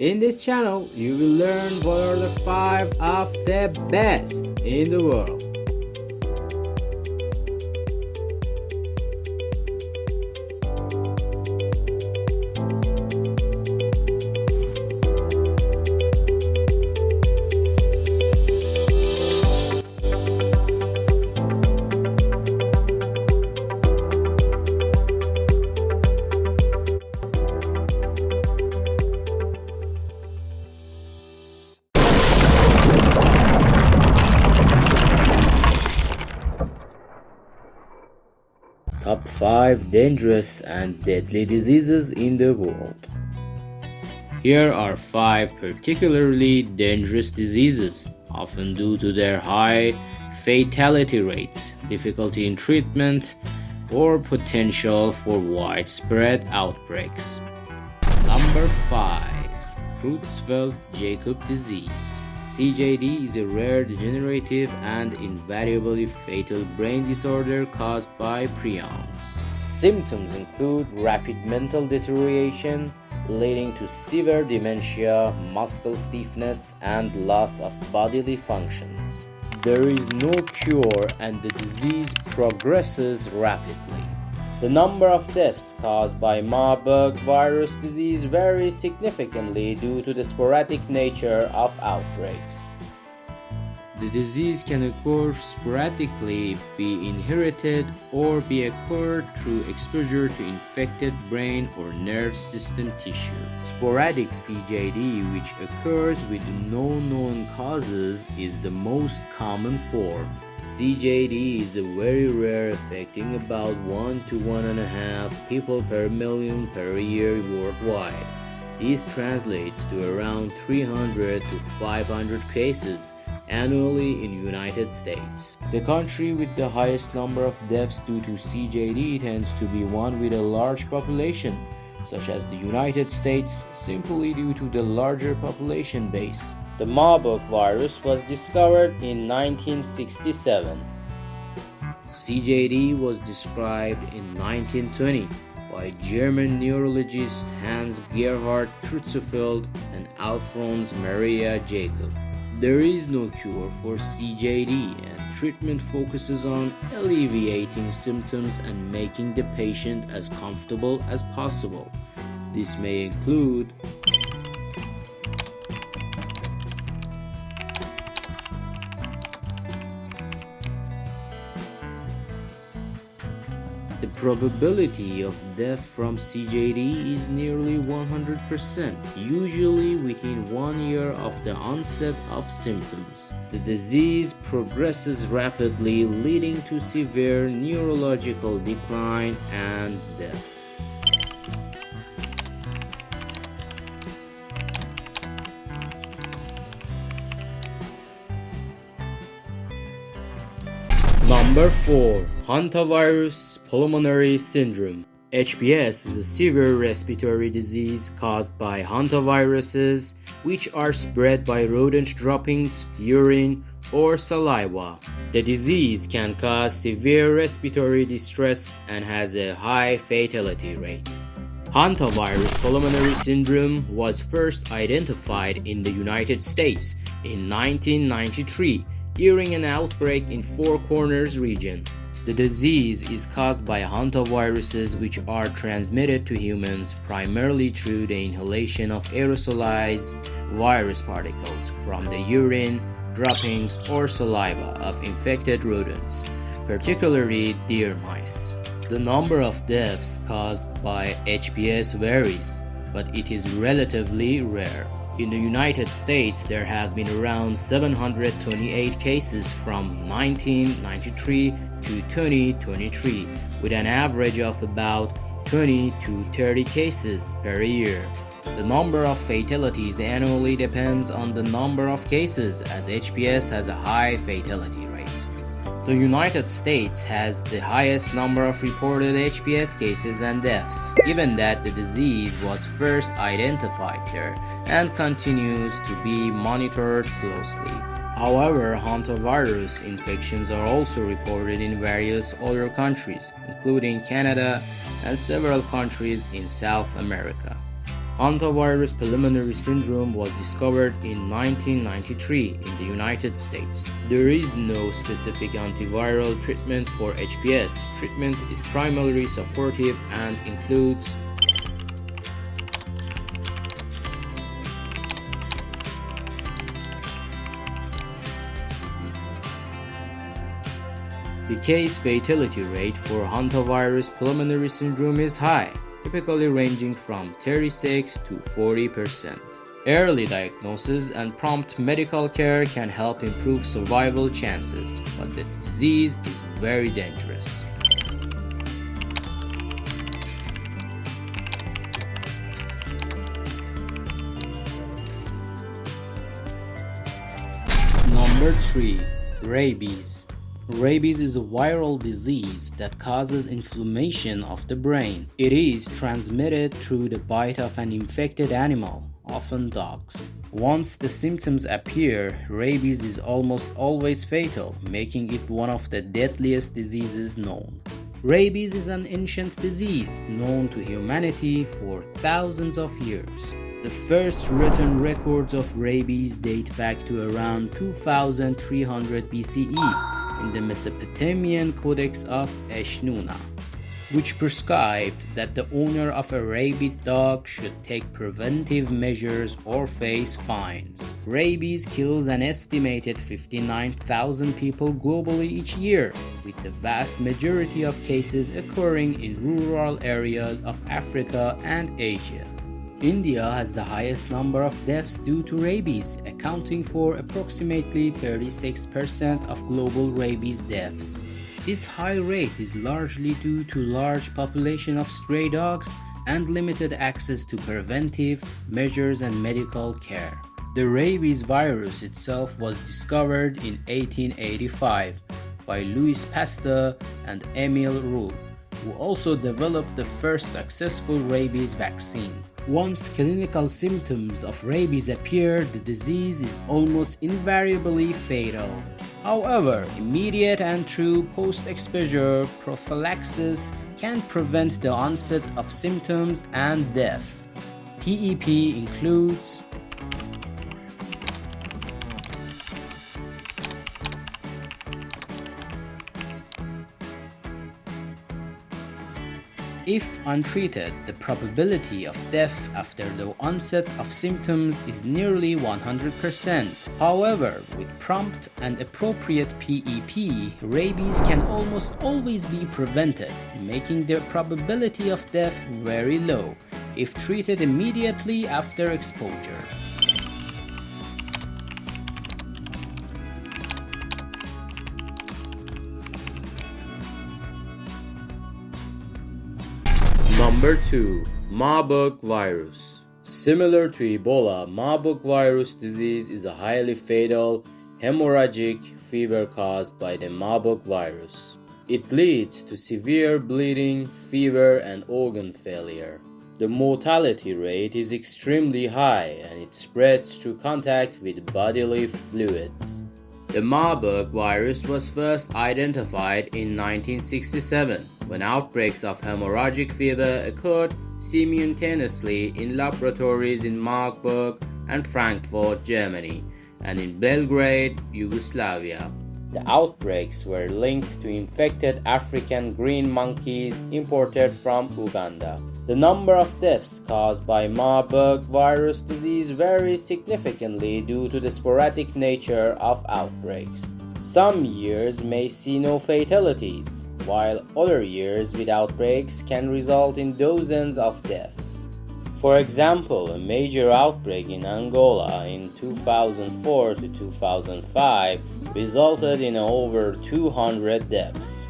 In this channel, you will learn what are the 5 of the best in the world. Top 5 dangerous and deadly diseases in the world. Here are 5 particularly dangerous diseases, often due to their high fatality rates, difficulty in treatment, or potential for widespread outbreaks. Number 5. Creutzfeldt-Jakob disease. CJD is a rare, degenerative, and invariably fatal brain disorder caused by prions. Symptoms include rapid mental deterioration, leading to severe dementia, muscle stiffness, and loss of bodily functions. There is no cure, and the disease progresses rapidly. The number of deaths caused by Marburg virus disease varies significantly due to the sporadic nature of outbreaks. The disease can occur sporadically, be inherited, or be occurred through exposure to infected brain or nerve system tissue. Sporadic CJD, which occurs with no known causes, is the most common form. CJD is a very rare, affecting about 1 to 1.5 people per million per year worldwide. This translates to around 300 to 500 cases annually in the United States. The country with the highest number of deaths due to CJD tends to be one with a large population, such as the United States, simply due to the larger population base. The Marburg virus was discovered in 1967. CJD was described in 1920 by German neurologist Hans Gerhard Creutzfeldt and Alphonse Maria Jacob. There is no cure for CJD, and treatment focuses on alleviating symptoms and making the patient as comfortable as possible. This may include the probability of death from CJD is nearly 100%, usually within 1 year of the onset of symptoms. The disease progresses rapidly, leading to severe neurological decline and death. Number 4. Hantavirus pulmonary syndrome. HPS is a severe respiratory disease caused by hantaviruses, which are spread by rodent droppings, urine, or saliva. The disease can cause severe respiratory distress and has a high fatality rate. Hantavirus pulmonary syndrome was first identified in the United States in 1993 during an outbreak in Four Corners region. The disease is caused by hantaviruses, which are transmitted to humans primarily through the inhalation of aerosolized virus particles from the urine, droppings, or saliva of infected rodents, particularly deer mice. The number of deaths caused by HPS varies, but it is relatively rare. In the United States, there have been around 728 cases from 1993 to 2023, with an average of about 20 to 30 cases per year. The number of fatalities annually depends on the number of cases, as HPS has a high fatality rate. The United States has the highest number of reported HPS cases and deaths, given that the disease was first identified there and continues to be monitored closely. However, hantavirus infections are also reported in various other countries, including Canada and several countries in South America. Hantavirus pulmonary syndrome was discovered in 1993 in the United States. There is no specific antiviral treatment for HPS. Treatment is primarily supportive and includes the case fatality rate for hantavirus pulmonary syndrome is high, typically ranging from 36 to 40%. Early diagnosis and prompt medical care can help improve survival chances, but the disease is very dangerous. Number 3. Rabies. Rabies is a viral disease that causes inflammation of the brain. It is transmitted through the bite of an infected animal, often dogs. Once the symptoms appear, rabies is almost always fatal, making it one of the deadliest diseases known. Rabies is an ancient disease known to humanity for thousands of years. The first written records of rabies date back to around 2300 BCE. In the Mesopotamian Codex of Eshnunna, which prescribed that the owner of a rabid dog should take preventive measures or face fines. Rabies kills an estimated 59,000 people globally each year, with the vast majority of cases occurring in rural areas of Africa and Asia. India has the highest number of deaths due to rabies, accounting for approximately 36% of global rabies deaths. This high rate is largely due to large population of stray dogs and limited access to preventive measures and medical care. The rabies virus itself was discovered in 1885 by Louis Pasteur and Émile Roux, who also developed the first successful rabies vaccine. Once clinical symptoms of rabies appear, the disease is almost invariably fatal. However, immediate and true post-exposure prophylaxis can prevent the onset of symptoms and death. PEP includes If untreated, the probability of death after the onset of symptoms is nearly 100%. However, with prompt and appropriate PEP, rabies can almost always be prevented, making the probability of death very low if treated immediately after exposure. Number 2. Marburg virus. Similar to Ebola, Marburg virus disease is a highly fatal, hemorrhagic fever caused by the Marburg virus. It leads to severe bleeding, fever, and organ failure. The mortality rate is extremely high and it spreads through contact with bodily fluids. The Marburg virus was first identified in 1967 when outbreaks of hemorrhagic fever occurred simultaneously in laboratories in Marburg and Frankfurt, Germany, and in Belgrade, Yugoslavia. The outbreaks were linked to infected African green monkeys imported from Uganda. The number of deaths caused by Marburg virus disease varies significantly due to the sporadic nature of outbreaks. Some years may see no fatalities, while other years with outbreaks can result in dozens of deaths. For example, a major outbreak in Angola in 2004 to 2005 resulted in over 200 deaths.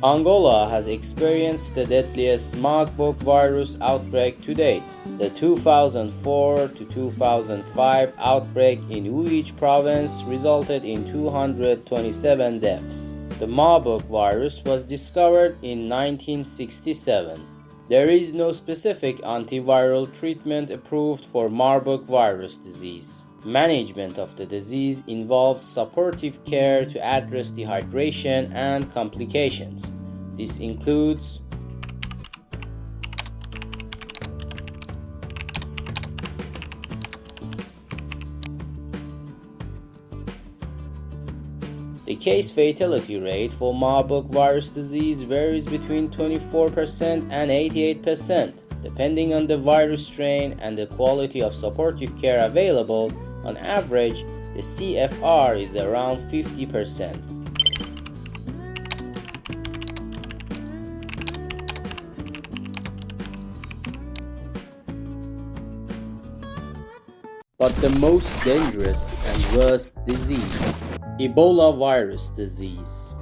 Angola has experienced the deadliest Marburg virus outbreak to date. The 2004 to 2005 outbreak in Uige province resulted in 227 deaths. The Marburg virus was discovered in 1967. There is no specific antiviral treatment approved for Marburg virus disease. Management of the disease involves supportive care to address dehydration and complications. This includes The case fatality rate for Marburg virus disease varies between 24% and 88%, depending on the virus strain and the quality of supportive care available. On average, the CFR is around 50%. But the most dangerous and worst disease, Ebola virus disease.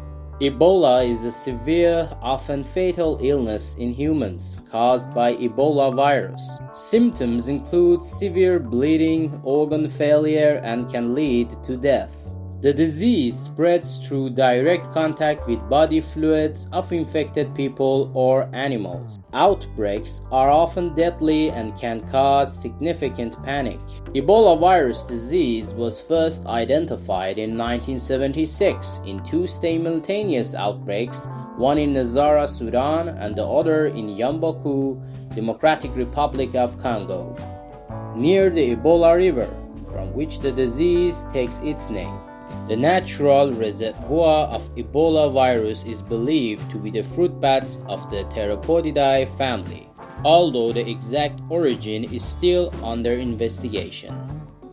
Ebola is a severe, often fatal illness in humans caused by Ebola virus. Symptoms include severe bleeding, organ failure, and can lead to death. The disease spreads through direct contact with body fluids of infected people or animals. Outbreaks are often deadly and can cause significant panic. Ebola virus disease was first identified in 1976 in two simultaneous outbreaks, one in Nazara, Sudan, and the other in Yambuku, Democratic Republic of Congo, near the Ebola River, from which the disease takes its name. The natural reservoir of Ebola virus is believed to be the fruit bats of the Theropodidae family, although the exact origin is still under investigation.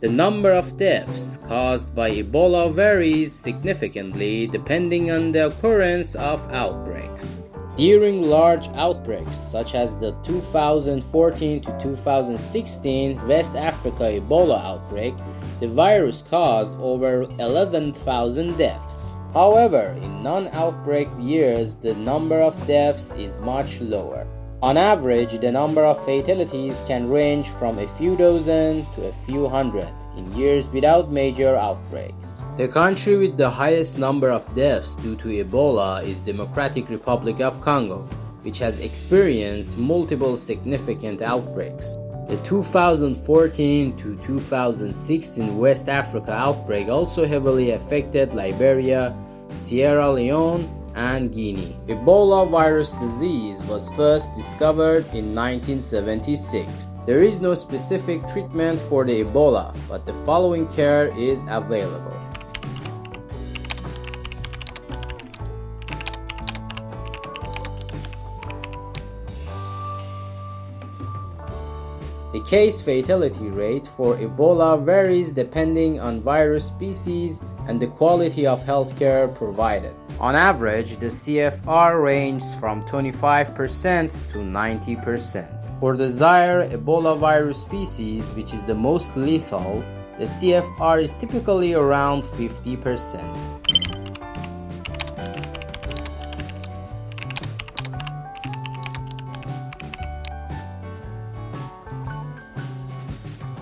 The number of deaths caused by Ebola varies significantly depending on the occurrence of outbreaks. During large outbreaks such as the 2014 to 2016 West Africa Ebola outbreak, the virus caused over 11,000 deaths. However, in non-outbreak years, the number of deaths is much lower. On average, the number of fatalities can range from a few dozen to a few hundred in years without major outbreaks. The country with the highest number of deaths due to Ebola is Democratic Republic of Congo, which has experienced multiple significant outbreaks. The 2014 to 2016 West Africa outbreak also heavily affected Liberia, Sierra Leone, and Guinea. Ebola virus disease was first discovered in 1976. There is no specific treatment for the Ebola, but the following care is available. The case fatality rate for Ebola varies depending on virus species and the quality of healthcare provided. On average, the CFR ranges from 25% to 90%. For the Zaire Ebola virus species, which is the most lethal, the CFR is typically around 50%.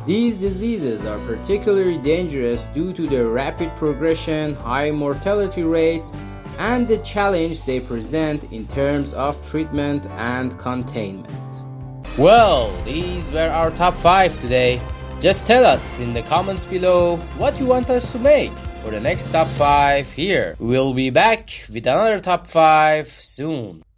These diseases are particularly dangerous due to their rapid progression, high mortality rates, and the challenge they present in terms of treatment and containment. Well, these were our top 5 today. Just tell us in the comments below what you want us to make for the next top 5 here. We'll be back with another top 5 soon.